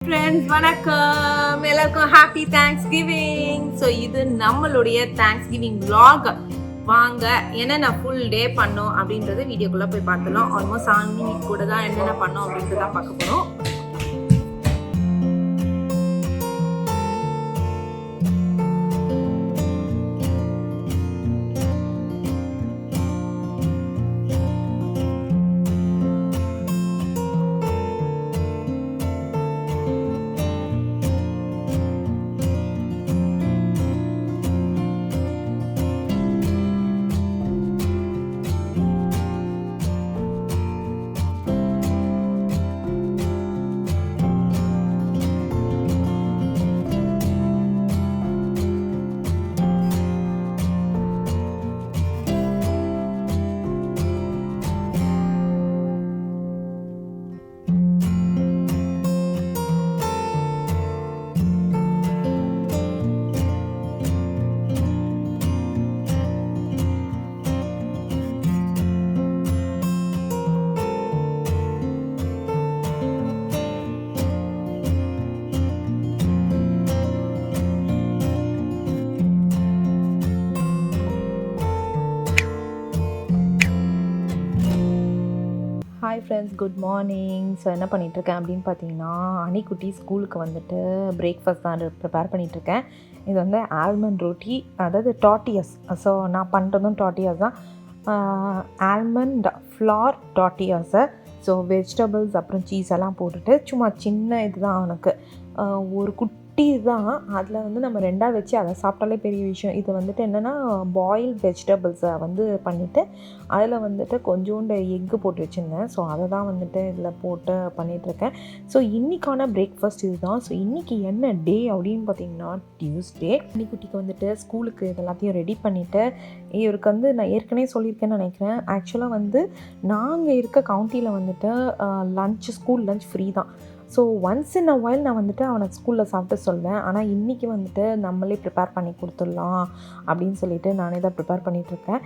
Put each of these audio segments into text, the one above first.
Friends வணக்கம், எல்லாருக்கும் happy thanksgiving. So இது நம்மளுடைய தேங்க்ஸ் கிவிங் vlog. வாங்க என்னென்ன ஃபுல் டே பண்ணோம் அப்படின்றத வீடியோக்குள்ளே போய் பார்த்துலாம். ஆல்மோஸ்ட் 7 மினிட் கூட தான் என்னென்ன பண்ணோம் அப்படின்றத பார்க்க போகிறோம். Hi friends, good morning. So என்ன பண்ணிகிட்ருக்கேன் அப்படின்னு பார்த்தீங்கன்னா, அணிக்குட்டி ஸ்கூலுக்கு வந்துட்டு பிரேக்ஃபாஸ்ட் தான் ப்ரிப்பேர் பண்ணிகிட்ருக்கேன். இது வந்து ஆல்மண்ட் ரொட்டி, அதாவது டாட்டியஸ். ஸோ நான் பண்ணுறதும் டாட்டியஸ் தான். ஆல்மண்ட் ஃப்ளார் டாட்டியாஸை ஸோ வெஜிடபிள்ஸ் அப்புறம் சீஸ் எல்லாம் போட்டுட்டு சும்மா சின்ன இது தான் அவனுக்கு ஒரு குட்டி தான். அதில் வந்து நம்ம ரெண்டாக வச்சு அதை சாப்பிட்டாலே பெரிய விஷயம். இது வந்துட்டு என்னென்னா பாயில்ட் வெஜிடபிள்ஸை வந்து பண்ணிவிட்டு அதில் வந்துட்டு கொஞ்சோண்டு எக்கு போட்டு வச்சுருந்தேன். ஸோ அதை தான் வந்துட்டு இதில் போட்டு பண்ணிகிட்ருக்கேன். ஸோ இன்றைக்கான பிரேக்ஃபாஸ்ட் இது தான். ஸோ இன்றைக்கி என்ன டே அப்படின்னு பார்த்தீங்கன்னா டியூஸ்டே. அன்னிக்குட்டிக்கு வந்துட்டு ஸ்கூலுக்கு இது எல்லாத்தையும் ரெடி பண்ணிவிட்டு, இவருக்கு வந்து நான் ஏற்கனவே சொல்லியிருக்கேன்னு நினைக்கிறேன். ஆக்சுவலாக வந்து நாங்கள் இருக்க கவுண்டியில் வந்துட்டு ஸ்கூல் லஞ்ச் ஃப்ரீ தான். So once in a while நான் வந்துட்டு அவனுக்கு ஸ்கூலில் சாப்பிட்டு சொல்வேன். ஆனால் இன்றைக்கி வந்துட்டு நம்மளே ப்ரிப்பேர் பண்ணி கொடுத்துடலாம் அப்படின்னு சொல்லிட்டு நானே தான் ப்ரிப்பேர் பண்ணிகிட்ருக்கேன்.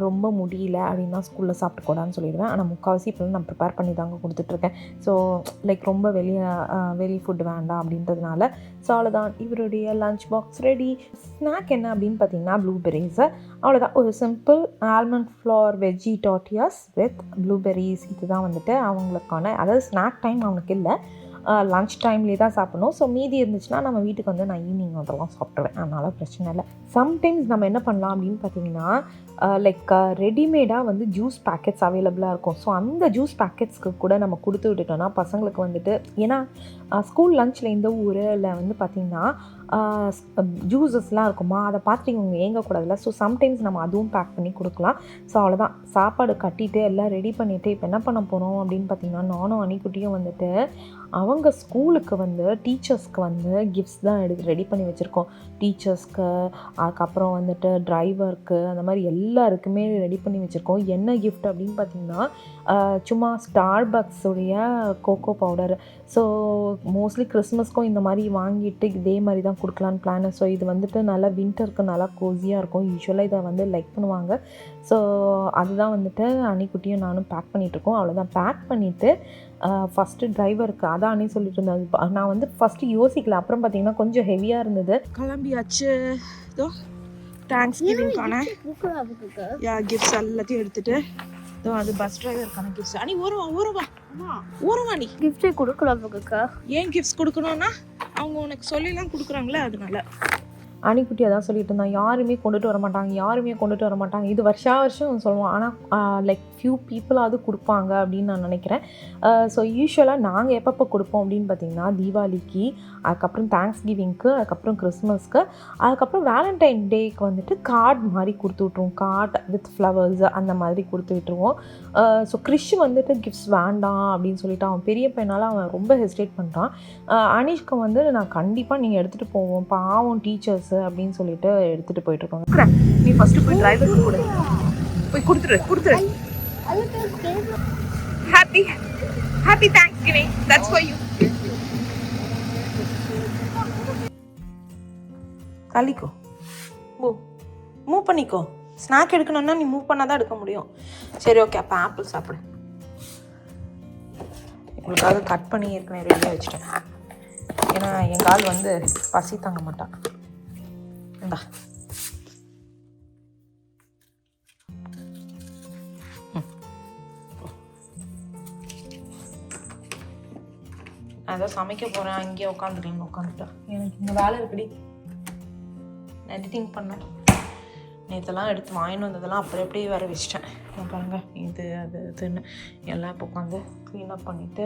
ரொம்ப முடியல அப்படின்னா ஸ்கூலில் சாப்பிட்டு கூடாதுன்னு சொல்லிடுவேன். ஆனால் முக்கால்வாசி இப்போ நான் ப்ரிப்பேர் பண்ணி தாங்க கொடுத்துட்ருக்கேன். ஸோ லைக் ரொம்ப வெளி ஃபுட் வேண்டாம் அப்படின்றதுனால. ஸோ அவ்வளோதான், இவருடைய லஞ்ச் பாக்ஸ் ரெடி. ஸ்நாக் என்ன அப்படின்னு பார்த்தீங்கன்னா ப்ளூபெர்ரிஸு. அவ்வளோதான், ஒரு சிம்பிள் ஆல்மண்ட் ஃப்ளார் வெஜ்ஜி டாட்டியாஸ் வித் ப்ளூபெர்ரிஸ். இதுதான் வந்துட்டு அவங்களுக்கான, அதாவது ஸ்நாக் டைம் அவனுக்கு இல்லை, லன்ச் டைம்லேயே தான் சாப்பிடணும். ஸோ மீதி இருந்துச்சுன்னா நம்ம வீட்டுக்கு வந்து நான் ஈவினிங் அதெல்லாம் சாப்பிட்ருவேன், அதனால் பிரச்சனை இல்லை. சம்டைம்ஸ் நம்ம என்ன பண்ணலாம் அப்படின்னு பார்த்தீங்கன்னா, லைக் ரெடிமேடாக வந்து ஜூஸ் பேக்கெட்ஸ் அவைலபிளாக இருக்கும். ஸோ அந்த ஜூஸ் பேக்கெட்ஸ்க்கு கூட நம்ம கொடுத்து விட்டுட்டோம்னா பசங்களுக்கு வந்துட்டு, ஏன்னா ஸ்கூல் லஞ்சில் இந்த ஊரில் வந்து பார்த்திங்கன்னா ஜூஸஸ்லாம் இருக்குமா, அதை பார்த்துட்டு இவங்க ஏங்கக்கூடாதுல்ல. ஸோ சம்டைம்ஸ் நம்ம அதுவும் பேக் பண்ணி கொடுக்கலாம். ஸோ அவ்வளோதான், சாப்பாடு கட்டிட்டு எல்லாம் ரெடி பண்ணிவிட்டு இப்போ என்ன பண்ண போகிறோம் அப்படின்னு பார்த்திங்கன்னா, நானும் அணிக்குட்டியும் வந்துட்டு அவங்க ஸ்கூலுக்கு வந்து டீச்சர்ஸ்க்கு வந்து கிஃப்ட்ஸ் தான் ரெடி பண்ணி வச்சுருக்கோம். டீச்சர்ஸ்க்கு, அதுக்கப்புறம் வந்துட்டு டிரைவருக்கு, அந்த மாதிரி எல்லாருக்குமே ரெடி பண்ணி வச்சுருக்கோம். என்ன கிஃப்ட் அப்படின்னு பார்த்திங்கன்னா, சும்மா ஸ்டார்பக்ஸுடைய கோகோ பவுடர். ஸோ மோஸ்ட்லி கிறிஸ்மஸ்க்கும் இந்த மாதிரி வாங்கிட்டு இதே மாதிரி தான் கொடுக்கலான்னு பிளான். ஸோ இது வந்துட்டு நல்லா வின்டருக்கு நல்லா கோஸியாக இருக்கும். யூஸ்வலாக இதை வந்து லைக் பண்ணுவாங்க. ஸோ அதுதான் வந்துட்டு அணிக்குட்டியும் நானும் பேக் பண்ணிகிட்ருக்கோம். அவ்வளோதான், பேக் பண்ணிவிட்டு ஃபஸ்ட்டு டிரைவருக்கு அதான் அண்ணி சொல்லிட்டு இருந்தது. நான் வந்து ஃபஸ்ட்டு யோசிக்கல, அப்புறம் பார்த்தீங்கன்னா கொஞ்சம் ஹெவியாக இருந்தது. கிளம்பியாச்சு. இதோ தேங்க்ஸ் கிவிங்கான கிஃப்ட்ஸ் எல்லாத்தையும் எடுத்துகிட்டு இதோ அது பஸ் டிரைவருக்கான கிஃப்ட்ஸ். அனி ஊருவா நீ கிஃப்டே கொடுக்கலாம்க்கா. ஏன் கிஃப்ட்ஸ் கொடுக்கணும்னா அவங்க உனக்கு சொல்லிலாம் கொடுக்குறாங்களே, அதனால. அணிக்குட்டி அதான் சொல்லிட்டு இருந்தான், யாருமே கொண்டுட்டு வர மாட்டாங்க. இது வருஷம் சொல்லுவான். ஆனால் லைக் ஃபியூ பீப்புளாவது கொடுப்பாங்க அப்படின்னு நான் நினைக்கிறேன். ஸோ யூஸ்வலாக நாங்கள் எப்பப்போ கொடுப்போம் அப்படின்னு பார்த்தீங்கன்னா, தீபாவளிக்கு, அதுக்கப்புறம் தேங்க்ஸ் கிவிங்க்கு, அதுக்கப்புறம் கிறிஸ்மஸ்க்கு, அதுக்கப்புறம் வேலண்டைன் டேக்கு வந்துட்டு கார்டு மாதிரி கொடுத்து விட்ருவோம். கார்டு வித் ஃப்ளவர்ஸ் அந்த மாதிரி கொடுத்து விட்டுருவோம். ஸோ கிறிஷ் வந்துட்டு கிஃப்ட்ஸ் வேண்டாம் அப்படின்னு சொல்லிட்டு அவன் பெரிய பையனால் அவன் ரொம்ப ஹெசிடேட் பண்ணுறான். அனிஷ்க்கு வந்து நான் கண்டிப்பாக நீங்கள் எடுத்துகிட்டு போவோம், பாவம் டீச்சர்ஸ் அப்படின்னு சொல்லிட்டு எடுத்துகிட்டு போயிட்டுருக்கோங்க. நீ ஃபஸ்ட்டு போய் டிரைவருக்கு கொடு, போய் கொடுத்துரு. Happy thanksgiving, that's for you. தள்ளிக்கோ, மூவ் பண்ணிக்கோ. ஸ்நாக் எடுக்கணும்னா நீ மூவ் பண்ணால் தான் எடுக்க முடியும். சரி, ஓகே, அப்போ ஆப்பிள் சாப்பிடு. உங்களுக்காக கட் பண்ணி ஏற்கனவே ரெடியாக வச்சுட்டேன். எங்கள் ஆள் வந்து பசி தாங்க மாட்டான். இந்தா நான் ஏதோ சமைக்க போகிறேன், அங்கேயே உட்காந்துக்கலாம்னு உட்காந்துட்டேன். எனக்கு இந்த வேலை இருக்குடி, எடிட்டிங் பண்ணேன். நேற்றெல்லாம் எடுத்து வாங்கிட்டு வந்ததெல்லாம் அப்படியே வேறு வச்சிட்டேன். பாருங்க, இது அது இதுன்னு எல்லாம் இப்போ உட்காந்து க்ளீனப் பண்ணிவிட்டு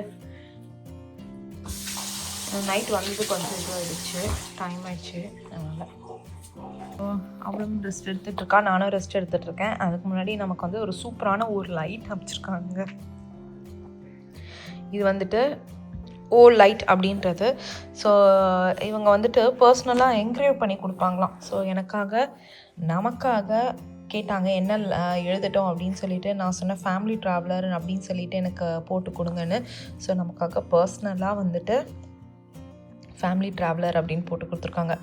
நைட் வந்தது கொஞ்சம் இதுவாகிடுச்சு, டைம் ஆயிடுச்சு. அதனால் அவளும் ரெஸ்ட் எடுத்துகிட்ருக்கா, நானும் ரெஸ்ட் எடுத்துகிட்ருக்கேன். அதுக்கு முன்னாடி நமக்கு வந்து ஒரு சூப்பரான ஒரு லைட் அமைச்சிருக்காங்க. இது வந்துட்டு லைட் அப்படின்றது. ஸோ இவங்க வந்துட்டு பர்சனலாக என்க்ரேவ் பண்ணி கொடுப்பாங்களாம். ஸோ நமக்காக கேட்டாங்க என்ன எழுதட்டும் அப்படின்னு சொல்லிட்டு. நான் சொன்னேன் ஃபேமிலி ட்ராவலர் அப்படின்னு சொல்லிட்டு எனக்கு போட்டு கொடுங்கன்னு. ஸோ நமக்காக பர்சனலாக வந்துட்டு ஃபேமிலி ட்ராவலர் அப்படின்னு போட்டு கொடுத்துருக்காங்க.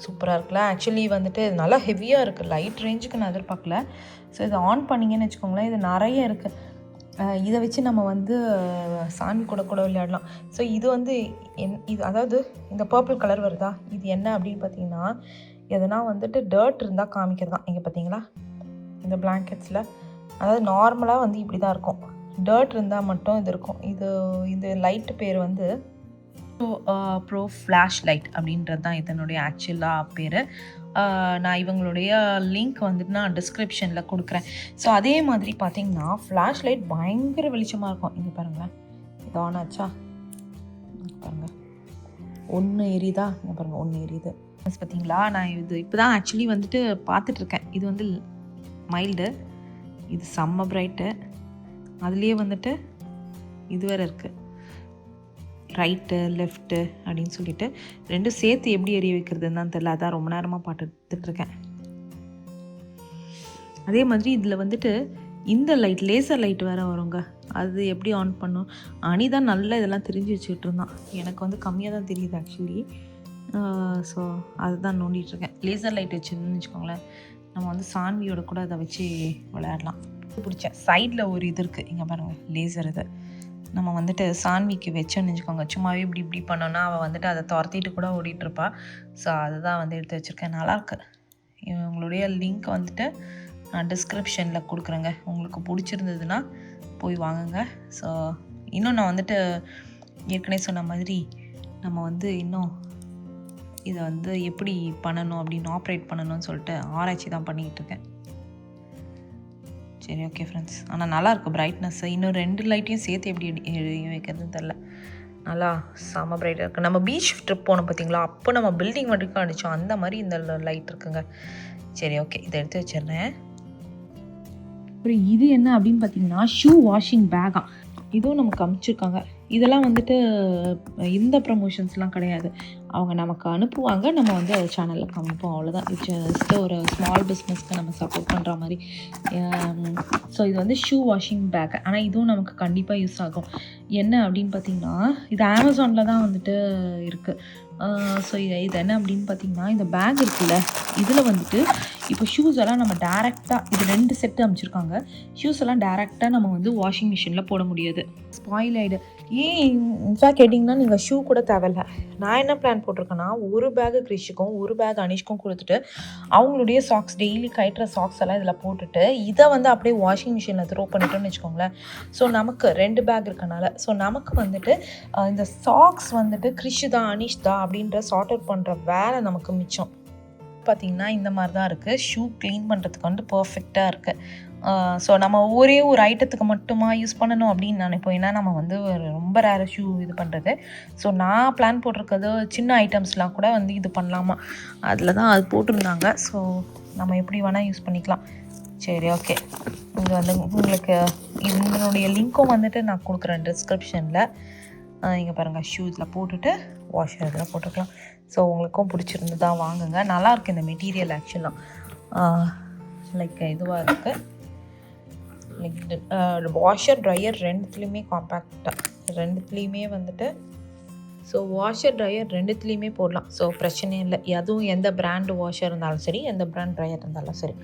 சூப்பராக இருக்குல்ல. ஆக்சுவலி வந்துட்டு நல்லா ஹெவியாக இருக்குது, லைட் ரேஞ்சுக்கு நான் எதிர்பார்க்கல. ஸோ இதை ஆன் பண்ணிங்கன்னு வச்சுக்கோங்களேன், இது நிறைய இருக்குது. இதை வச்சு நம்ம வந்து சாமி கூட விளையாடலாம். ஸோ இது வந்து இது அதாவது இந்த பர்பிள் கலர் வருதா, இது என்ன அப்படின்னு பார்த்தீங்கன்னா, எதனா வந்துட்டு டர்ட் இருந்தால் காமிக்கிறதான். இங்கே பார்த்தீங்களா இந்த பிளாங்கெட்ஸில், அதாவது நார்மலாக வந்து இப்படி தான் இருக்கும். டர்ட் இருந்தால் மட்டும் இது இருக்கும். இது லைட்டு பேர் வந்து ப்ரோ ஃப்ளாஷ் லைட் அப்படின்றது தான் இதனுடைய ஆக்சுவலாக பேர். நான் இவங்களுடைய லிங்க் வந்துட்டு நான் டிஸ்கிரிப்ஷனில் கொடுக்குறேன். ஸோ அதே மாதிரி பார்த்திங்கன்னா ஃப்ளாஷ் லைட் பயங்கர வெளிச்சமாக இருக்கும். இங்கே பாருங்களேன், இது ஆன் ஆச்சா, பாருங்கள் ஒன்று எரியுதா, இங்கே பாருங்கள் ஒன்று எரியுது. பார்த்தீங்களா, நான் இப்போ தான் ஆக்சுவலி வந்துட்டு பார்த்துட்ருக்கேன். இது வந்து மைல்டு, இது செம்ம பிரைட்டு, அதுலேயே வந்துட்டு இது வேறு இருக்குது, ரைட்டு லெஃப்ட்டு அப்படின்னு சொல்லிட்டு ரெண்டும் சேர்த்து எப்படி எரிய வைக்கிறதுன்னு தான் தெரியல. அதான் ரொம்ப நேரமாக பார்த்துட்ருக்கேன். அதே மாதிரி இதில் வந்துட்டு இந்த லைட் லேசர் லைட் வேறு வருங்க. அது எப்படி ஆன் பண்ணும், அனி தான் நல்லா இதெல்லாம் தெரிஞ்சு வச்சுக்கிட்டு இருந்தான். எனக்கு வந்து கம்மியாக தான் தெரியுது ஆக்சுவலி. ஸோ அதுதான் நோண்டிகிட்ருக்கேன். லேசர் லைட் வச்சுன்னு வச்சுக்கோங்களேன், நம்ம வந்து சான்வியோட கூட அதை வச்சு விளையாடலாம். பிடிச்சேன். சைடில் ஒரு இது இருக்குது, இங்கே பாருங்கள் லேசர். இது நம்ம வந்துட்டு சான்விக்கு வச்சோன்னு வச்சுக்கோங்க, சும்மாவே இப்படி பண்ணோன்னா அவள் வந்துட்டு அதை துரத்திட்டு கூட ஓடிட்டுருப்பா. ஸோ அதுதான் வந்து எடுத்து வச்சுருக்கேன். நல்லாயிருக்கு. இவங்களுடைய லிங்க் வந்துட்டு நான் டிஸ்கிரிப்ஷனில் கொடுக்குறேங்க. உங்களுக்கு பிடிச்சிருந்ததுன்னா போய் வாங்குங்க. ஸோ இன்னும் நான் வந்துட்டு ஏற்கனவே சொன்ன மாதிரி நம்ம வந்து இன்னும் இதை வந்து எப்படி பண்ணணும் அப்படின்னு ஆப்ரேட் பண்ணணும்னு சொல்லிட்டு ஆராய்ச்சி தான் பண்ணிக்கிட்டு இருக்கேன். சரி, ஓகே ஃப்ரெண்ட்ஸ். ஆனால் நல்லாயிருக்கு பிரைட்னஸ். இன்னும் 2 லைட்டையும் சேர்த்து எப்படி வைக்கிறதுன்னு தெரில. நல்லா செம்ம பிரைட்டாக இருக்குது. நம்ம பீச் ட்ரிப் போனோம் பார்த்தீங்களா, அப்போ நம்ம பில்டிங் வரைக்கும் அடித்தோம், அந்த மாதிரி இந்த லைட் இருக்குங்க. சரி, ஓகே, இதை எடுத்து வச்சிடுறேன். அப்புறம் இது என்ன அப்படின்னு பார்த்தீங்கன்னா, ஷூ வாஷிங் பேக்கா. இதுவும் நமக்கு அனுப்பிச்சிருக்காங்க. இதெல்லாம் வந்துட்டு இந்த ப்ரமோஷன்ஸ்லாம் கிடையாது, அவங்க நமக்கு அனுப்புவாங்க, நம்ம வந்து சேனலில் காமிப்போம், அவ்வளோதான். ஜஸ்ட் ஒரு ஸ்மால் பிஸ்னஸ்க்கு நம்ம சப்போர்ட் பண்ணுற மாதிரி. ஸோ இது வந்து ஷூ வாஷிங் பேக். ஆனால் இதுவும் நமக்கு கண்டிப்பாக யூஸ் ஆகும். என்ன அப்படின்னு பார்த்தீங்கன்னா, இது அமேசானில் தான் வந்துட்டு இருக்குது. ஸோ இது என்ன அப்படின்னு பார்த்தீங்கன்னா, இந்த பேக் இருக்குல்ல, இதில் வந்துட்டு இப்போ ஷூஸ் எல்லாம் நம்ம டேரெக்டாக, இது 2 செட்டு அமைச்சிருக்காங்க. ஷூஸ் எல்லாம் டேரெக்டாக நம்ம வந்து வாஷிங் மிஷினில் போட முடியாது, ஸ்பாயில் ஆகிடு. இன்ஃபேக்ட் கேட்டிங்கன்னா நீங்கள் ஷூ கூட தேவையில்ல. நான் என்ன பிளான் போட்டிருக்கேன்னா, ஒரு பேகு கிரிஷுக்கும் ஒரு பேக் அனிஷ்க்கும் கொடுத்துட்டு அவங்களுடைய சாக்ஸ், டெய்லி கட்டுற சாக்ஸ் எல்லாம் இதில் போட்டுட்டு இதை வந்து அப்படியே வாஷிங் மிஷினில் த்ரோ பண்ணிட்டோம்னு வச்சுக்கோங்களேன். ஸோ நமக்கு 2 பேக் இருக்கனால ஸோ நமக்கு வந்துட்டு இந்த சாக்ஸ் வந்துட்டு கிரிஷு தான் அனிஷ் தான் அப்படின்ற சார்ட் அவுட் பண்ணுற வேலை நமக்கு மிச்சம். பார்த்திங்கன்னா இந்த மாதிரி தான் இருக்குது. ஷூ க்ளீன் பண்ணுறதுக்கு வந்து பர்ஃபெக்டாக இருக்குது. ஸோ நம்ம ஒரே ஒரு ஐட்டத்துக்கு மட்டுமா யூஸ் பண்ணணும் அப்படின்னு நினைப்போம். ஏன்னா நம்ம வந்து ரொம்ப ரேர் ஷூ இது பண்ணுறது. ஸோ நான் பிளான் போட்டிருக்கிறது சின்ன ஐட்டம்ஸ்லாம் கூட வந்து இது பண்ணலாமா, அதில் தான் அது போட்டிருந்தாங்க. ஸோ நம்ம எப்படி வேணால் யூஸ் பண்ணிக்கலாம். சரி, ஓகே. இங்கே வந்து உங்களுக்கு இதனுடைய லிங்க்கும் வந்துட்டு நான் கொடுக்குறேன் டிஸ்கிரிப்ஷனில். இங்கே பாருங்கள், ஷூ இதில் போட்டுட்டு வாஷர் இதில் போட்டுக்கலாம். ஸோ உங்களுக்கும் பிடிச்சிருந்து தான் வாங்குங்க. நல்லாயிருக்கு இந்த மெட்டீரியல் ஆக்சுவலாக. லைக் இதுவாக இருக்குது, லைக் வாஷர் ட்ரையர் ரெண்டுத்துலேயுமே காம்பேக்டாக, ரெண்டுத்துலேயுமே வந்துட்டு. ஸோ வாஷர் ட்ரையர் ரெண்டுத்துலேயுமே போடலாம். ஸோ பிரச்சனை இல்லை. அதுவும் எந்த பிராண்டு வாஷர் இருந்தாலும் சரி, எந்த பிராண்ட் ட்ரையர் இருந்தாலும் சரி.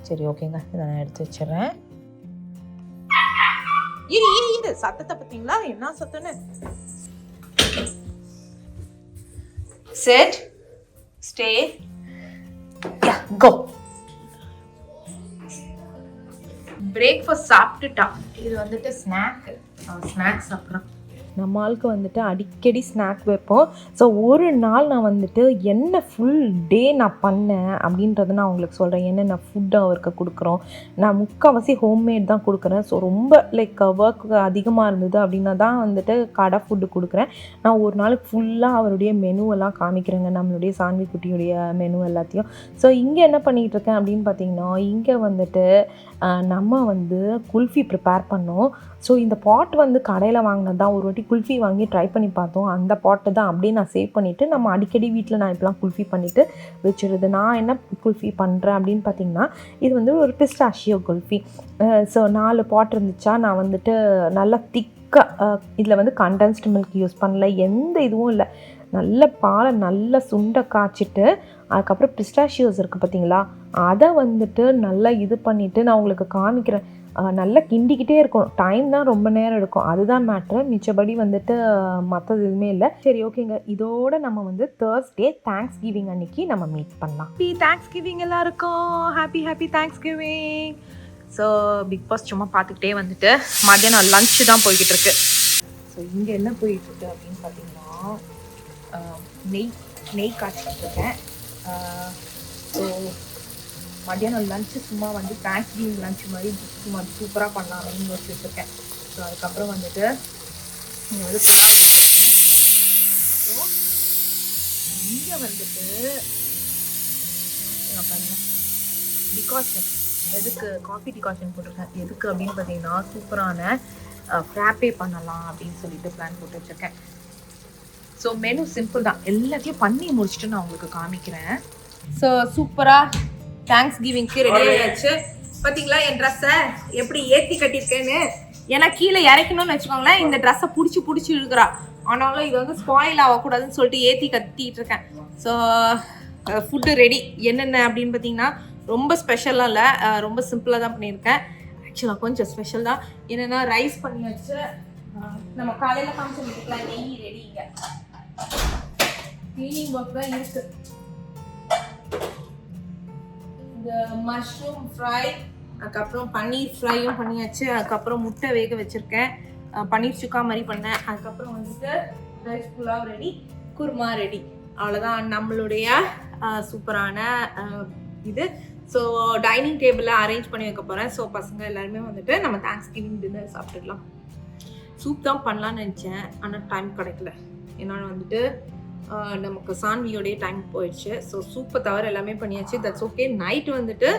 சரி, ஓகேங்க, இதை நான் எடுத்து வச்சிடுறேன். இரு சத்தத்தை பார்த்தீங்களா, என்ன சத்தம்னு. Sit. Stay. Yeah, go. Breakfast சாப்பிட்டுட்டா. இது வந்துட்டு ஸ்நாக்ஸ் சாப்பிட்றான். நம்ம ஆளுக்கு வந்துட்டு அடிக்கடி ஸ்நாக் வைப்போம். ஸோ ஒரு நாள் நான் வந்துட்டு என்ன ஃபுல் டே நான் பண்ணேன் அப்படின்றத நான் உங்களுக்கு சொல்கிறேன். என்னென்ன ஃபுட்டு அவருக்கு கொடுக்குறோம். நான் முக்கால்வாசி ஹோம்மேட் தான் கொடுக்குறேன். ஸோ ரொம்ப லைக் ஒர்க் அதிகமாக இருந்தது அப்படின்னா தான் வந்துட்டு கடை ஃபுட்டு கொடுக்குறேன். நான் ஒரு நாளுக்கு ஃபுல்லாக அவருடைய மெனுவெல்லாம் காமிக்கிறேங்க, நம்மளுடைய சான்வி குட்டியுடைய மெனு எல்லாத்தையும். ஸோ இங்கே என்ன பண்ணிகிட்டு இருக்கேன் அப்படின்னு பார்த்தீங்கன்னா, இங்கே வந்துட்டு நம்ம வந்து குல்ஃபி ப்ரிப்பேர் பண்ணோம். ஸோ இந்த பாட் வந்து கடையில் வாங்கினது தான். ஒரு வாட்டி குல்ஃபி வாங்கி ட்ரை பண்ணி பார்த்தோம். அந்த பாட்டு தான் அப்படியே நான் சேவ் பண்ணிவிட்டு நம்ம அடிக்கடி வீட்டில் நான் இப்போலாம் குல்ஃபி பண்ணிவிட்டு வச்சுருது. நான் என்ன குல்ஃபி பண்ணுறேன் அப்படின்னு பார்த்தீங்கன்னா, இது வந்து ஒரு பிஸ்டாஷியோ குல்ஃபி. ஸோ 4 பாட் இருந்துச்சா, நான் வந்துட்டு நல்லா திக்காக இதில் வந்து கண்டென்ஸ்டு மில்க் யூஸ் பண்ணல, எந்த இதுவும் இல்லை. நல்ல பாலை நல்லா சுண்டை காய்ச்சிட்டு அதுக்கப்புறம் பிஸ்டாஷியோஸ் இருக்குது பார்த்தீங்களா, அதை வந்துட்டு நல்லா இது பண்ணிவிட்டு நான் உங்களுக்கு காமிக்கிறேன். நல்லா கிண்டிக்கிட்டே இருக்கும். டைம் தான் ரொம்ப நேரம் எடுக்கும், அதுதான் மேட்ரு. மிச்சபடி வந்துட்டு மற்றது எதுவுமே இல்லை. சரி, ஓகேங்க. இதோட நம்ம வந்து தேர்ஸ்டே தேங்க்ஸ் கிவிங் அன்னைக்கு நம்ம மீட் பண்ணலாம். தேங்க்ஸ் கிவிங் எல்லாருக்கும் happy thanksgiving. So Bigg Boss சும்மா பார்த்துக்கிட்டே வந்துட்டு மதியானம் லஞ்சு தான் போய்கிட்டு இருக்கு. ஸோ இங்கே என்ன போயிட்டுருக்கு அப்படின்னு பார்த்தீங்கன்னா, நெய் காய்ச்சிட்டு இருக்கேன். ஸோ மதியானம் லஞ்சு சும்மா வந்து தேங்க்ஸ் கிவிங் லஞ்சு மாதிரி சும்மா சூப்பராக பண்ணலாம் அப்படின்னு யோசிச்சுருக்கேன். ஸோ அதுக்கப்புறம் வந்துட்டு இங்கே வந்து அப்புறம் இங்கே வந்துட்டு பாருங்க டிகாஷன், எதுக்கு காஃபி டிகாஷன் போட்டிருக்கேன், எதுக்கு அப்படின்னு பார்த்தீங்கன்னா சூப்பரான ஃப்ராப்பே பண்ணலாம் அப்படின்னு சொல்லிட்டு பிளான் போட்டு வச்சுருக்கேன். ஸோ மெனு சிம்பிள் தான், எல்லாத்தையும் பண்ணி முடிச்சுட்டு நான் உங்களுக்கு காமிக்கிறேன். ஸோ சூப்பராக தேங்க்ஸ் கிவிங்க்கு ரெடி ஆகிடுச்சு. பார்த்தீங்களா என் ட்ரெஸ்ஸை எப்படி ஏற்றி கட்டியிருக்கேன்னு. ஏன்னா கீழே இறக்கணும்னு வச்சுக்கோங்களேன், இந்த ட்ரெஸ்ஸை பிடிச்சி இருக்கிறா. ஆனாலும் இது வந்து ஸ்பாயில் ஆகக்கூடாதுன்னு சொல்லிட்டு ஏற்றி கட்டிகிட்டு இருக்கேன். So food ready. என்னென்ன அப்படின்னு பார்த்தீங்கன்னா, ரொம்ப ஸ்பெஷலாக இல்லை, ரொம்ப சிம்பிளாக தான் பண்ணியிருக்கேன். ஆக்சுவலாக கொஞ்சம் ஸ்பெஷல் தான். என்னென்னா ரைஸ் பண்ணி வச்சு நம்ம காலையில் காமிச்சு விட்டுக்கலாம். நெய் ரெடிங்க, க்ளீனிங் ஒர்க் தான் இருக்குது. இந்த மஷ்ரூம் ஃப்ரை, அதுக்கப்புறம் பன்னீர் ஃப்ரையும் பண்ணியாச்சு. அதுக்கப்புறம் முட்டை வேக வச்சுருக்கேன், பன்னீர் சுக்கா மாதிரி பண்ணேன். அதுக்கப்புறம் வந்துட்டு rice pulao ready, kurma ready. அவ்வளோதான் நம்மளுடைய சூப்பரான இது. ஸோ டைனிங் டேபிளில் அரேஞ்ச் பண்ணி வைக்க போகிறேன். ஸோ பசங்க எல்லாருமே வந்துட்டு நம்ம தேங்க்ஸ் கிவிங் டின்னர் சாப்பிட்டுக்கலாம். சூப் தான் பண்ணலான்னு நினச்சேன், ஆனால் டைம் கிடைக்கல. என்னால் வந்துட்டு நமக்கு சான்வியோடைய டைம் போயிடுச்சு. ஸோ சூப்பை தவிர எல்லாமே பண்ணியாச்சு. That's okay. நைட்டு வந்துட்டு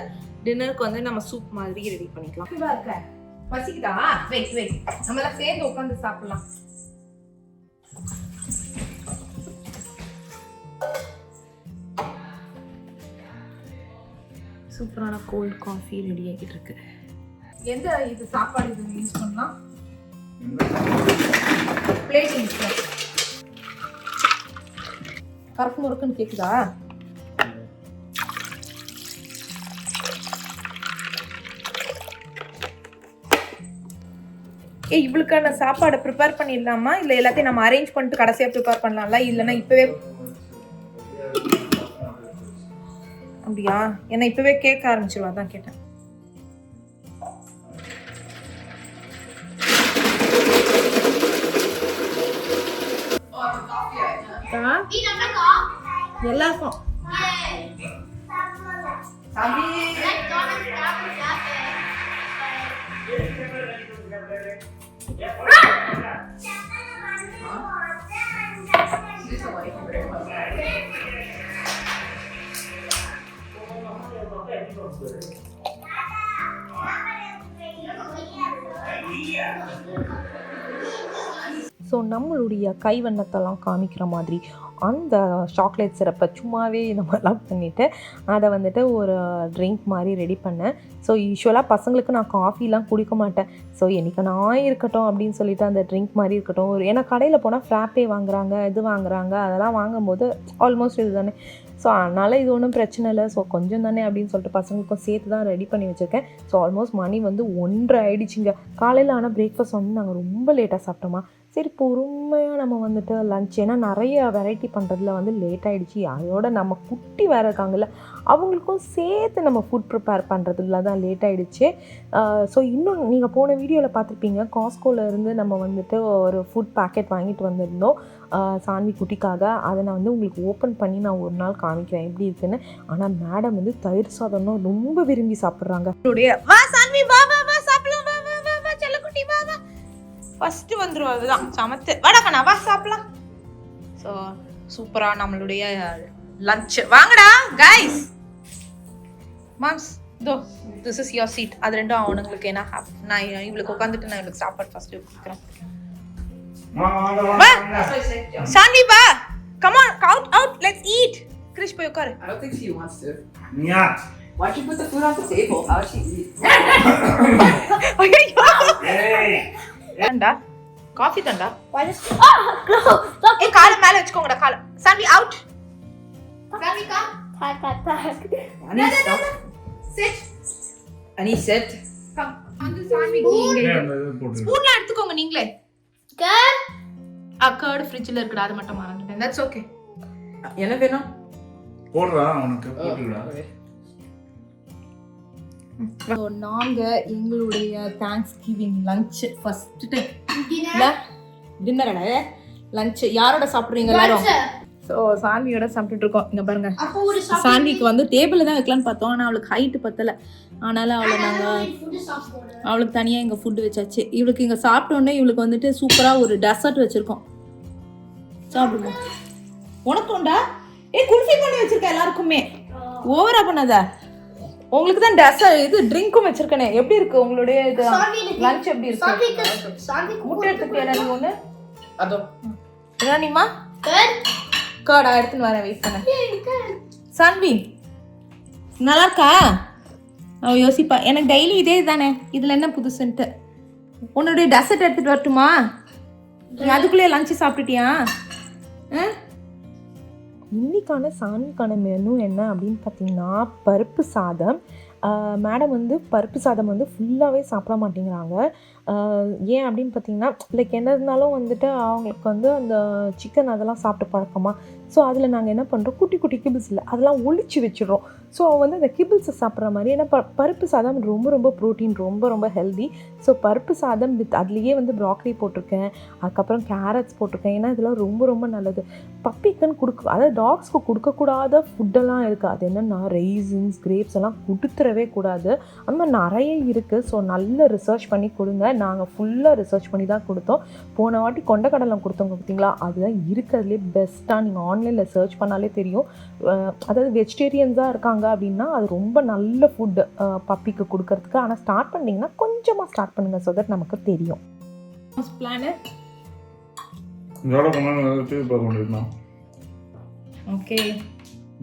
டின்னருக்கு வந்து நம்ம சூப் மாதிரி ரெடி பண்ணிக்கலாம். இருக்க பசிக்குதா? வெயிட் நம்மளாம் சேர்ந்து உட்காந்து சாப்பிடலாம். சூப்பரான கோல்ட் காஃபி ரெடி ஆகிட்டு இருக்கு. எந்த இது சாப்பாடு இது யூஸ் பண்ணலாம்? பிளேட்டிங் கரெக்ட் முறுக்குன்னு கேட்குதா? இவளுக்கான சாப்பாடை ப்ரிப்பேர் பண்ணிடலாமா, இல்லை எல்லாத்தையும் நம்ம அரேஞ்ச் பண்ணிட்டு கடைசியாக ப்ரிப்பேர் பண்ணலாம்ல? இல்லைன்னா இப்போவே அப்படியா? ஏன்னா இப்போவே கேட்க ஆரம்பிச்சிருவா, தான் கேட்டேன். எல்லாருக்கும் ஸோ நம்மளுடைய கைவண்ணத்தெல்லாம் காமிக்கிற மாதிரி அந்த சாக்லேட் சிரப்பை சும்மாவே இந்த மாதிரிலாம் பண்ணிவிட்டு அதை வந்துட்டு ஒரு ட்ரிங்க் மாதிரி ரெடி பண்ணேன். ஸோ யூஸ்வலாக பசங்களுக்கு நான் காஃபிலாம் குடிக்க மாட்டேன். ஸோ என்றைக்கு நான் இருக்கட்டும் அப்படின்னு சொல்லிட்டு அந்த ட்ரிங்க் மாதிரி இருக்கட்டும். ஏன்னா கடையில் போனால் ஃப்ராப்பே வாங்குறாங்க, இது வாங்குறாங்க, அதெல்லாம் வாங்கும்போது ஆல்மோஸ்ட் இது தானே. ஸோ அதனால் இது ஒன்றும் பிரச்சனை இல்லை. ஸோ கொஞ்சம் தானே அப்படின்னு சொல்லிட்டு பசங்களுக்கும் சேர்த்து தான் ரெடி பண்ணி வச்சுருக்கேன். ஸோ ஆல்மோஸ்ட் மணி வந்து 1:30 ஆகிடுச்சிங்க காலையில். ஆனால் பிரேக்ஃபாஸ்ட் வந்து நாங்கள் ரொம்ப லேட்டாக சாப்பிட்டோமா. சரி பொறுமையாக நம்ம வந்துட்டு லஞ்ச், ஏன்னா நிறைய வெரைட்டி பண்ணுறதுல வந்து லேட் ஆகிடுச்சு. அதோட நம்ம குட்டி வேறு இருக்காங்கல்ல, அவங்களுக்கும் சேர்த்து நம்ம ஃபுட் ப்ரிப்பேர் பண்ணுறதுல தான் லேட் ஆகிடுச்சு. ஸோ இன்னும் நீங்கள் போன வீடியோவில் பார்த்துருப்பீங்க, காஸ்கோவில் இருந்து நம்ம வந்துட்டு ஒரு ஃபுட் பேக்கெட் வாங்கிட்டு வந்திருந்தோம் சான்வி குட்டிக்காக. அதை நான் வந்து உங்களுக்கு ஓப்பன் பண்ணி நான் ஒரு நாள் காமிக்கிறேன் எப்படி இருக்குன்னு. ஆனால் மேடம் வந்து தயிர் சாதம்னா ரொம்ப விரும்பி சாப்பிட்றாங்க. வா சான்வி, வா வா வா சாப்பிடலாம், வா வா வா வா செல்லக்குட்டி, வா வா. ஃபர்ஸ்ட் வந்துடும், அதுதான் சமத்து. வாடாக்கண்ணா வா சாப்பிடலாம். ஸோ சூப்பராக நம்மளுடைய லஞ்ச். வாங்கடா கைஸ். மாம்ஸ் தோ திஸ் இஸ் யோர் சீட். அது ரெண்டும் அவனுங்களுக்கு. ஏன்னா நான் இவளுக்கு உட்காந்துட்டு நான் இவளுக்கு சாப்பாடு ஃபர்ஸ்ட் கொடுக்குறேன். சான்வி வா, come on, out let's eat. Krish போய் உட்காரு. I don't think she wants to. Yeah. Why don't you put the food on the table? How would she eat? Hey. ஏண்டா காஃபி தான்டா. Stop. ஏய் காலை மேல வெச்சுக்கோங்கடா காலை. Saanvi out. Saanvi come. Annie, stop. Sit. Annie, sit. Come. வந்து சான்விக்கு இங்க ஸ்பூன்ல எடுத்துக்கோங்க நீங்களே. கர்ட் ஃப்ரிட்ஜ்ல இருக்குடா, அது மட்டும் மறந்துட்டேன். That's okay. என்ன வேணும்? போடுறா அவனுக்கு போட்டுடா. நாங்க எங்களுடைய தேங்க்ஸ்கிவிங் லஞ்ச் ஃபர்ஸ்ட் டைம் இல்ல டின்னரடா லஞ்ச் யாரோட சாப்பிடுறீங்க எல்லாரும்? ஸோ சான்வியோட சாப்பிட்டுட்டு இருக்கோம். இங்க பாருங்க, சான்விக்கு வந்து டேபிள்ல தான் வைக்கலான்னு பார்த்தோம், ஆனால் அவளுக்கு ஹைட்டு பத்தல. அதனால அவளை நாங்கள் அவளுக்கு தனியாக இங்கே ஃபுட்டு வச்சாச்சு. இவளுக்கு இங்கே சாப்பிட்டோன்னே இவளுக்கு வந்துட்டு சூப்பராக ஒரு டெசர்ட் வச்சுருக்கோம். சாப்பிடுங்க. உனக்கு உண்டா? குல்ஃபி பண்ணி வச்சிருக்கேன் எல்லாருக்குமே. ஓவரா பண்ணாத. உங்களுக்கு தான் டெசர்ட் இது ட்ரிங்க்கும் வச்சிருக்கேனே. எப்படி இருக்கு உங்களுடைய இது லஞ்ச்? எப்படி இருக்கு? முட்டை எடுத்துக்கிட்டியா நீ ஒன்று? அதோ ராணிமா கர்டா எடுத்துன்னு வரேன், வெயிட் பண்ண. சான்வி நல்லா இருக்கா? அவ யோசிப்பா, எனக்கு டெய்லி இதே தானே, இதில் என்ன புதுசுன்ட்டு. உன்னுடைய டெசர்ட் எடுத்துகிட்டு வரட்டுமா? நீ அதுக்குள்ளேயே லஞ்சு சாப்பிட்டுட்டியா? இன்னைக்கான சான்விக்கான மெனு என்ன அப்படின்னு பார்த்தீங்கன்னா பருப்பு சாதம். மேடம் வந்து பருப்பு சாதம் வந்து ஃபுல்லாகவே சாப்பிட மாட்டேங்கிறாங்க. ஏன் அப்படின்னு பார்த்தீங்கன்னா லைக் என்ன இருந்தாலும் வந்துட்டு அவங்களுக்கு வந்து அந்த சிக்கன் அதெல்லாம் சாப்பிட்டு பழக்கமா. ஸோ அதில் நாங்கள் என்ன பண்ணுறோம், குட்டி குட்டி கிபிள்ஸ் இல்லை அதெல்லாம் ஒழிச்சு வச்சிடுறோம். ஸோ வந்து அந்த கிபிள்ஸை சாப்பிட்ற மாதிரி. ஏன்னா பருப்பு சாதம் ரொம்ப ரொம்ப ப்ரோட்டீன், ரொம்ப ரொம்ப ஹெல்தி. ஸோ பருப்பு சாதம் வித் அதுலேயே வந்து ப்ராக்கலி போட்டிருக்கேன், அதுக்கப்புறம் கேரட்ஸ் போட்டிருக்கேன். ஏன்னா இதெல்லாம் ரொம்ப ரொம்ப நல்லது. பப்பிக்குன்னு அதாவது டாக்ஸ்க்கு கொடுக்கக்கூடாத ஃபுட்டெல்லாம் இருக்குது. அது என்னென்னா ரைசின்ஸ், கிரேப்ஸ் எல்லாம் கொடுத்துடவே கூடாது. அந்த மாதிரி நிறைய இருக்குது. ஸோ நல்ல ரிசர்ச் பண்ணி கொடுங்க. நாங்கள் ஃபுல்லாக ரிசர்ச் பண்ணி தான் கொடுத்தோம். போன வாட்டி கொண்டக்கடலை கொடுத்தவங்க பார்த்தீங்களா, அதுதான் இருக்கிறதுலே பெஸ்ட்டாக. நீங்கள் ஆன்லைனில் சர்ச் பண்ணாலே தெரியும். அதாவது வெஜிடேரியன்ஸாக இருக்காங்க அப்படின்னா அது ரொம்ப நல்ல ஃபுட்டு பப்பிக்கு கொடுக்கறதுக்கு. ஆனால் ஸ்டார்ட் பண்ணிங்கன்னா கொஞ்சமாக ஸ்டார்ட் பண்ணுங்கள், ஸோ தட் நமக்கு தெரியும். Plan okay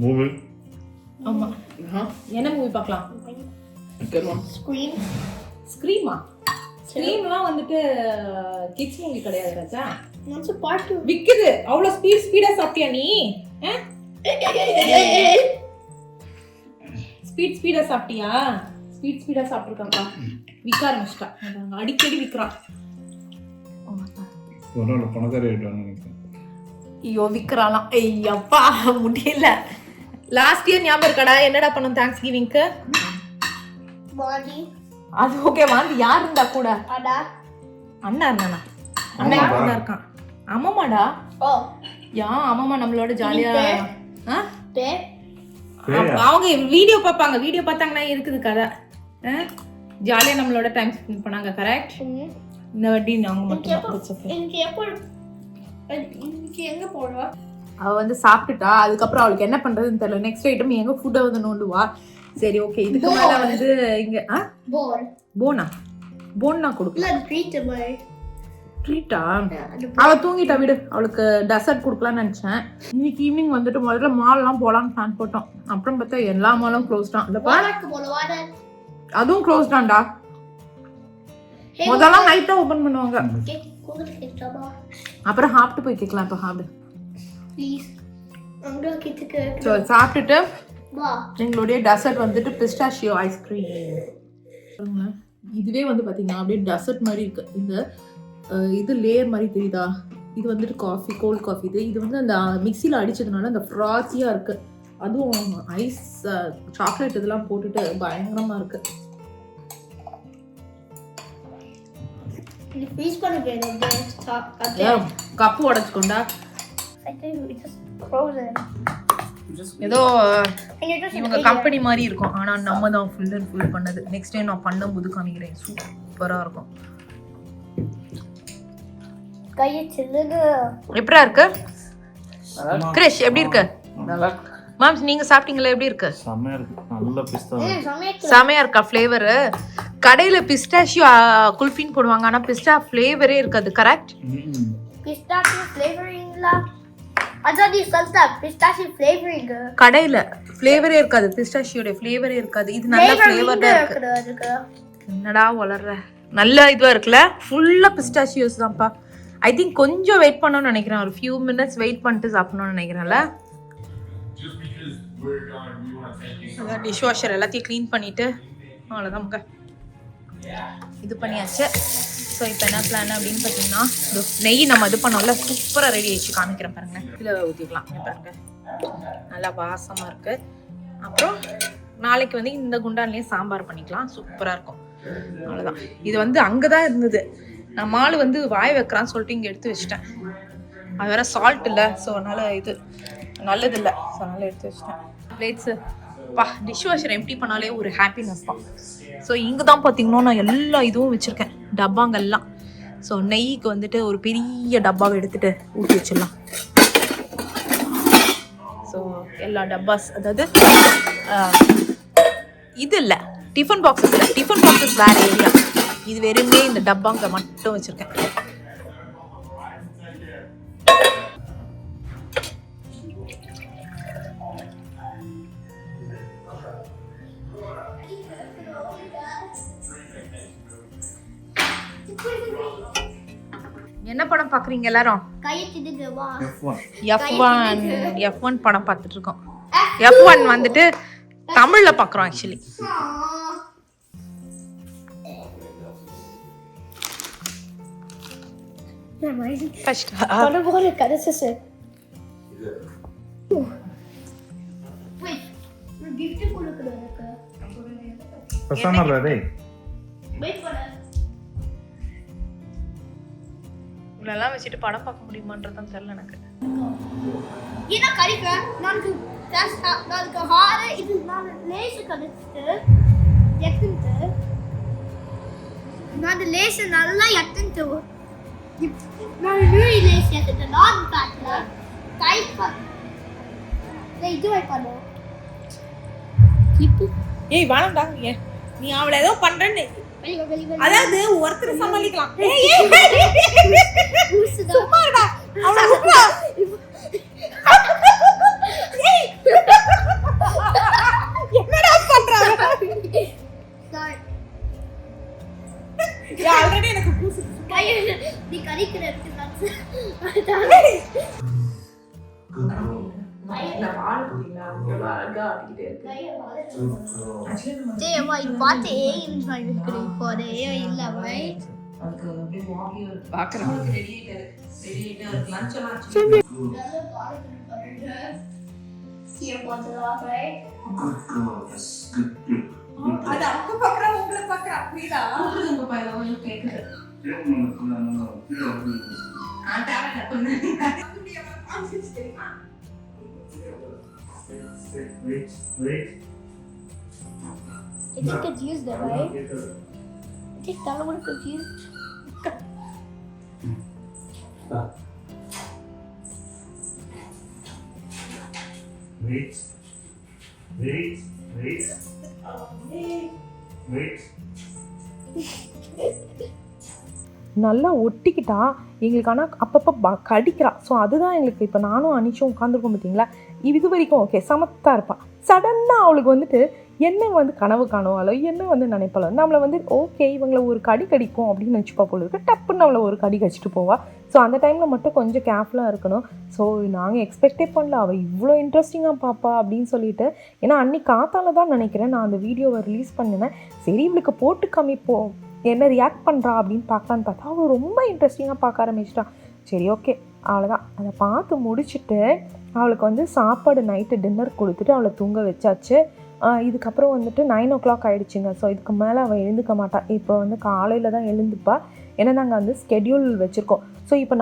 movie. ஆமாம், என்ன மூவி பார்க்கலாம்? ஸ்க்ரீமா? ஸ்க்ரீம்லாம் வந்துட்டு கிட்ஸ் மூவி கிடையாது ராஜா. விக்குது. அவ்வளோ ஸ்பீடா சாப்பிட்டியா நீ? ஸ்பீடா சாப்பிட்டியா? ஸ்பீடா சாப்பிட்டுருக்காப்பா. விற்க ஆரம்பிச்சிட்டா, அடிக்கடி விற்கிறான். பணக்காரி ஆயிட்டான்னு. ஐயோ விற்கிறாலாம். ஐயப்பா முடியல. லாஸ்ட் இயர் ஞாபகம் இருக்காடா என்னடா பண்ணோம் தேங்க்ஸ் கிவிங்க்கு? அது ஓகே. வாங்கி யார் இருந்தா கூட? அண்ணா இருந்தானா? அண்ணா கூட இருக்கான். அம்மாடா. யா அம்மா நம்மளோட ஜாலியா அவங்க வீடியோ பார்ப்பாங்க. வீடியோ பார்த்தாங்கன்னா இருக்குது கதை. ஜாலியா நம்மளோட டைம் ஸ்பெண்ட் பண்ணாங்க. கரெக்ட். இந்த வாட்டி அவங்க மட்டும் எங்க போடுவா? அவ வந்து சாப்பிட்டுட்டா. அதுக்கப்புறம் அவளுக்கு என்ன பண்றதுன்னு தெரியல. நெக்ஸ்ட் ஐட்டம் எங்க ஃபுட்டை வந்து நோண்டுவா. சரி ஓகே. இதுக்கு மேல வந்து இங்க போனா கொடுக்கல. ட்ரீட்டா? அவ தூங்கிட்டா விடு. அவளுக்கு டெசர்ட் கொடுக்கலாம்னு நினைச்சேன். இன்னைக்கு ஈவினிங் வந்துட்டு முதல்ல மால்லாம் போலான்னு பிளான் போட்டோம். அப்புறம் பார்த்தா எல்லா மாலும் க்ளோஸ் தான். அதுவும் க்ளோஸ் தான்டா. முதல்ல நைட்டா ஓபன் பண்ணுவாங்க. அப்புறம் சாப்பிட்டு போய் கேட்கலாம். இப்போ சாப்பிடு. சாப்பிட்டுட்டு எங்களுடைய டெசர்ட் வந்துட்டு பிஸ்டாஷியோ ஐஸ்கிரீம். இதுவே வந்து பார்த்தீங்கன்னா அப்படியே டெசர்ட் மாதிரி இருக்கு. இந்த இது லேயர் மாதிரி தெரியுதா, இது வந்துட்டு காஃபி, கோல்ட் காஃபி. இது வந்து அந்த மிக்சியில் அடித்ததுனால அந்த ஃப்ராத்தியாக இருக்குது. அதுவும் ஐஸ் சாக்லேட் இதெல்லாம் போட்டுட்டு பயங்கரமாக இருக்குது. Freeze பண்ண வேணும். கப்பு உடச்சிக்கொண்டா I think it's just frozen. ஏதோ And you're just இவங்க கம்பெனி மாதிரி இருக்கும், ஆனால் நம்ம தான் ஃபுல் அண்ட் ஃபுல் பண்ணது. நெக்ஸ்ட் டைம் நான் பண்ணும்போது காமிக்கிறேன், சூப்பராக இருக்கும். கையை சில்லுங்க. எப்படா இருக்கு கிரிஷ், எப்படி இருக்கு? நல்லா மாம்ஸ் நீங்க சாப்பிட்டீங்களா, எப்படி இருக்கு? செம்மையா இருக்கு, நல்ல பிஸ்தா. செமையா இருக்கா ஃப்ளேவரு? கடையில பிஸ்டாஷியோ குல்ஃபின்னு போடுவாங்க, ஆனா பிஸ்டா ஃப்ளேவரே இருக்காது. கரெக்ட்? Pistachio flavoring la. அதான் சொல்றா pistachio flavoring. கடையில ஃப்ளேவரே இருக்காது, பிஸ்டாஷியோட ஃப்ளேவரே இருக்காது. இது நல்ல ஃப்ளேவர்டா இருக்கு. என்னடா வளர்ற, நல்ல இதுவா இருக்குல்ல, ஃபுல்லா பிஸ்டாஷியோஸ் தான்ப்பா. ஐ திங்க் கொஞ்சம் வெயிட் பண்ணணும்னு நினைக்கிறேன், ஒரு ஃபியூ மினிட்ஸ் வெயிட் பண்ணிட்டு சாப்பிடணும்னு நினைக்கிறேன்ல. அதான் டிஷ் வாஷர் எல்லாத்தையும் க்ளீன் பண்ணிட்டு அவ்வளோதான் இது பண்ணியாச்சு. ஸோ இப்போ என்ன பிளான் அப்படின்னு பார்த்தீங்கன்னா, நெய் நம்ம இது பண்ணோம்ல, சூப்பராக ரெடி ஆயிடுச்சு. காமிக்கிறேன் பாருங்கள், கீழே ஊற்றிக்கலாம் பாருங்க, நல்லா வாசமாக இருக்குது. அப்புறம் நாளைக்கு வந்து இந்த குண்டான்லேயே சாம்பார் பண்ணிக்கலாம், சூப்பராக இருக்கும். அவ்வளோதான். இது வந்து அங்கே தான் இருந்தது, நான் மாலு வந்து வாய் வைக்கிறான்னு சொல்லிட்டு இங்கே எடுத்து வச்சிட்டேன். அது வேற சால்ட் இல்லை, ஸோ அதனால் இது நல்லது இல்லை, ஸோ அதனால் எடுத்து வச்சிட்டேன். பிளேட்ஸு பா, டிஷ் வாஷர் எம்டி பண்ணாலே ஒரு ஹாப்பினஸ் தான். ஸோ இங்கே தான் பார்த்தீங்கன்னா நான் எல்லா இதுவும் வச்சுருக்கேன், டப்பாங்கள்லாம். ஸோ நெய்க்கு வந்துட்டு ஒரு பெரிய டப்பாவை எடுத்துகிட்டு ஊற்றி வச்சிடலாம். ஸோ எல்லா டப்பாஸ், அதாவது இது இல்லை டிஃபன் பாக்ஸஸ் இல்லை, டிஃபன் பாக்ஸஸ் வேறு ஏரியா, இது வெறுமே இந்த டப்பாங்க மட்டும் வச்சுருக்கேன். என்ன படம் பார்க்குறீங்க எல்லாரும்? F1 படம் பார்த்துட்டு இருக்கோம். F1 வந்துட்டு தமிழ்ல பார்க்குறோம் ஆக்சுவலி. இவ்வளோலாம் வச்சுட்டு படம் பார்க்க முடியுமான்றதான் தெரியல எனக்கு. ஏன்னா கறிக்க நாளைக்கு ஹார இது நான் லேசு கடிச்சிட்டு எத்துட்டு நான் லேசு நல்லா எத்துட்டு நான் நூறி லேசு எத்துட்டு நான் பேக்ல டைப் இது வைப்போம். இப்போ ஏய் வேணாம்டா, நீ அவளை ஏதோ பண்றேன்னு, அதாவது ஒருத்தர் சமாளிக்கலாம். சும்மா இருடா, அவளை விட்றா. என்னடா பண்றாங்க? ஆல்ரெடி எனக்கு கூசு. நீ கறிக்கிறதுக்கு It is confused, right? It is kind of confused. நல்லா ஒட்டிக்கிட்டா எங்களுக்கு, ஆனால் அப்பப்போ கடிக்கிறா. ஸோ அதுதான் எங்களுக்கு. இப்போ நானும் அனிச்சும் உட்காந்துருக்கோம் பார்த்தீங்களா, இது வரைக்கும் ஓகே சமத்தாக இருப்பாள். சடனாக அவளுக்கு வந்துட்டு என்ன வந்து கனவு காணுவாளோ, என்ன வந்து நினைப்பாளோ, நம்மளை வந்து ஓகே இவங்களை ஒரு கடி கடிக்கும் அப்படின்னு நினச்சிப்பா போல இருக்கு, டப்புன்னு நம்மளை ஒரு கடி கடிச்சிட்டு போவா. ஸோ அந்த டைமில் மட்டும் கொஞ்சம் கேர்ஃபுல்லாக இருக்கணும். ஸோ நாங்கள் எக்ஸ்பெக்டே பண்ணல அவள் இவ்வளோ இன்ட்ரெஸ்டிங்காக பாப்பா அப்படின்னு சொல்லிட்டு. ஏன்னா அன்றைக்கி காத்தால தான் நினைக்கிறேன் நான் அந்த வீடியோவை ரிலீஸ் பண்ணினேன். சரி இவளுக்கு போட்டு காமிப்போம் என்ன ரியாக்ட் பண்ணுறா அப்படின்னு பார்க்கலான்னு பார்த்தா அவள் ரொம்ப இன்ட்ரெஸ்டிங்காக பார்க்க ஆரம்பிச்சிட்டான். சரி ஓகே அவ்வளோதான். அதை பார்த்து முடிச்சுட்டு அவளுக்கு வந்து சாப்பாடு நைட்டு டின்னர் கொடுத்துட்டு அவளை தூங்க வச்சாச்சு. இதுக்கப்புறம் வந்துட்டு 9 o'clock ஆகிடுச்சிங்க. ஸோ இதுக்கு மேலே அவள் எழுந்துக்க மாட்டாள். இப்போ வந்து காலையில் தான் எழுந்துப்பா. ஏன்னா நாங்கள் வந்து ஸ்கெடியூல் வச்சுருக்கோம். ஸோ இப்போ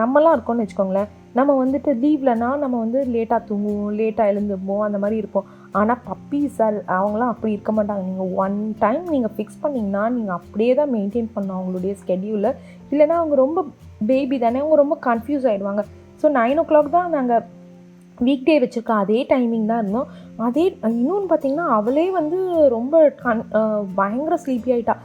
நம்மலாம் இருக்கோம்னு வச்சுக்கோங்களேன், நம்ம வந்துட்டு லீவ்லனா நம்ம வந்து லேட்டாக தூங்குவோம், லேட்டாக எழுந்துப்போம், அந்த மாதிரி இருப்போம். ஆனால் பப்பீஸ் அவங்களாம் அப்படி இருக்க மாட்டாங்க. நீங்கள் ஒன் டைம் நீங்கள் ஃபிக்ஸ் பண்ணிங்கன்னா நீங்கள் அப்படியே தான் மெயின்டைன் பண்ணணும் அவங்களுடைய ஸ்கெடியூலை. இல்லைனா அவங்க ரொம்ப பேபி தானே, அவங்க ரொம்ப கன்ஃபியூஸ் ஆகிடுவாங்க. ஸோ 9 o'clock தான் நாங்கள் வீக் டே வச்சுருக்கோம். அதே டைமிங் தான் இருந்தோம். இன்னொன்று பார்த்திங்கன்னா அவளே வந்து ரொம்ப பயங்கர ஸ்லீப்பி ஆகிட்டா.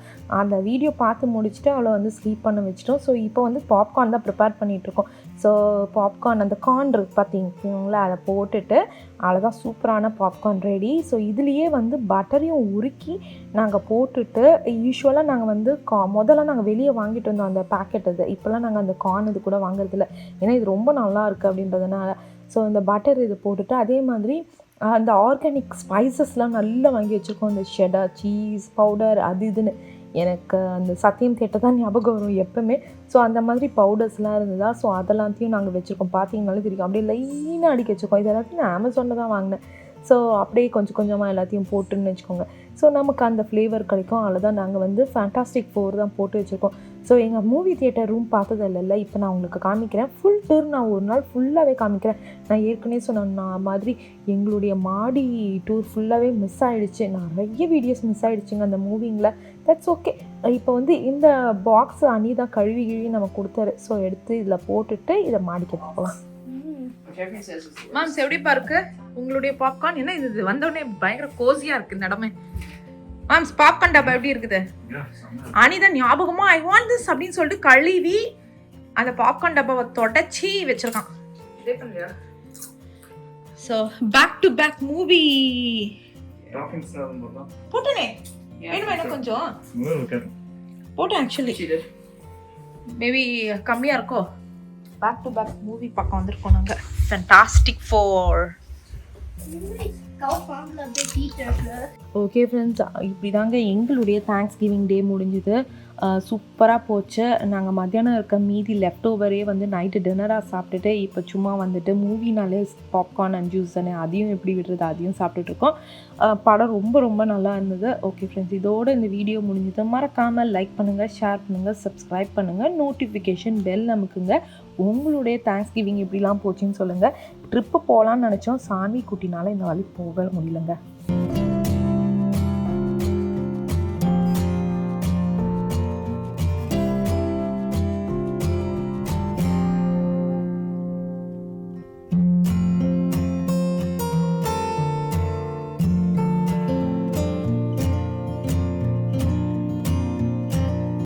அந்த வீடியோ பார்த்து முடிச்சுட்டு அவளை வந்து ஸ்லீப் பண்ண வச்சிட்டோம். ஸோ இப்போ வந்து பாப்கார்ன் தான் ப்ரிப்பேர் பண்ணிகிட்ருக்கோம். ஸோ பாப்கார்ன் அந்த கார்ன் இருக்குது பார்த்தீங்களா, அதை போட்டுட்டு அவ்வளோதான், சூப்பரான பாப்கார்ன் ரெடி. ஸோ இதுலேயே வந்து பட்டரையும் உருக்கி நாங்கள் போட்டுட்டு, யூஸ்வலாக நாங்கள் வந்து முதல்ல நாங்கள் வெளியே வாங்கிட்டு வந்தோம் அந்த பேக்கெட். இது இப்போல்லாம் நாங்கள் அந்த கார்ன் இது கூட வாங்குறதில்ல, ஏன்னா இது ரொம்ப நல்லா இருக்குது அப்படின்றதுனால. ஸோ இந்த பட்டர் இது போட்டுட்டு அதே மாதிரி அந்த ஆர்கானிக் ஸ்பைசஸ்லாம் நல்லா வாங்கி வச்சுருக்கோம். அந்த ஷெடர் சீஸ் பவுடர் அது இதுன்னு எனக்கு அந்த சத்தியம் தேட்டர் தான் ஞாபகம் வரும் எப்போவுமே. ஸோ அந்த மாதிரி பவுடர்ஸ்லாம் இருந்ததா. ஸோ அதெல்லாத்தையும் நாங்கள் வச்சுருக்கோம். பார்த்தீங்கனாலும் தெரியும், அப்படியே லைனாக அடிக்க வச்சுருக்கோம். இது எல்லாத்தையும் நான் அமேசானில் தான் வாங்கினேன். ஸோ அப்படியே கொஞ்சம் கொஞ்சமாக எல்லாத்தையும் போட்டுன்னு வச்சுக்கோங்க. ஸோ நமக்கு அந்த ஃப்ளேவர் கிடைக்கும். அவ்வளோதான். நாங்கள் வந்து ஃபேண்டாஸ்டிக் 4 தான் போட்டு வச்சுருக்கோம். ஸோ எங்கள் மூவி தியேட்டர் ரூம் பார்த்தது இல்லைல்ல, இப்போ நான் உங்களுக்கு காமிக்கிறேன். ஃபுல் டூர் நான் ஒரு நாள் ஃபுல்லாகவே காமிக்கிறேன். நான் ஏற்கனவே சொன்ன மாதிரி எங்களுடைய மாடி டூர் ஃபுல்லாகவே மிஸ் ஆகிடுச்சு. நிறைய வீடியோஸ் மிஸ் ஆகிடுச்சுங்க அந்த மூவிங்கில். That's okay. இப்போ வந்து இந்த பாக்ஸ் அணி தான் கழுவி நம்ம கொடுத்தாரு. ஸோ எடுத்து இதில் போட்டுட்டு இதை மாடிக்க போகலாம். மேம் எப்படிப்பா இருக்கு உங்களுடைய பாப்கார்ன்? என்ன இது வந்தோடனே பயங்கர கோசியா இருக்கு இந்த இடமே. மேம் பாப்கார்ன் டப்பா எப்படி இருக்குது? அனிதான் ஞாபகமா ஐ வாண்ட் திஸ் அப்படின்னு சொல்லிட்டு கழுவி அந்த பாப்கார்ன் டப்பாவை தொடச்சி வச்சிருக்கான். So back to back movie போட்டனே. வேணுமா என்ன கொஞ்சம் போட்டேன். ஆக்சுவலி மேபி கம்மியா இருக்கோ. பேக் டு பேக் மூவி பார்க்க வந்திருக்கோம் நாங்கள். ஃபேண்டாஸ்டிக் 4. ஓகே ஃப்ரெண்ட்ஸ், இப்படி தாங்க எங்களுடைய தேங்க்ஸ் கிவிங் டே முடிஞ்சுது. சூப்பராக போச்சு. நாங்கள் மத்தியானம் இருக்க மீதி லெஃப்ட் ஓவரே வந்து நைட்டு டின்னராக சாப்பிட்டுட்டு இப்போ சும்மா வந்துட்டு மூவினாலே பாப்கார்ன் அண்ட் ஜூஸ் தானே, அதையும் எப்படி விடுறது, அதையும் சாப்பிட்டுட்ருக்கோம். படம் ரொம்ப ரொம்ப நல்லா இருந்தது. ஓகே ஃப்ரெண்ட்ஸ், இதோடு இந்த வீடியோ முடிஞ்சது. மறக்காமல் லைக் பண்ணுங்கள், ஷேர் பண்ணுங்கள், சப்ஸ்கிரைப் பண்ணுங்கள், நோட்டிஃபிகேஷன் பெல் நமக்குங்க. உங்களுடைய தேங்க்ஸ் கிவிங் எப்படிலாம் போச்சுன்னு சொல்லுங்கள். ட்ரிப்பு போகலான்னு நினச்சோம், சாமி குட்டினால இந்த வழி போக முடியலங்க.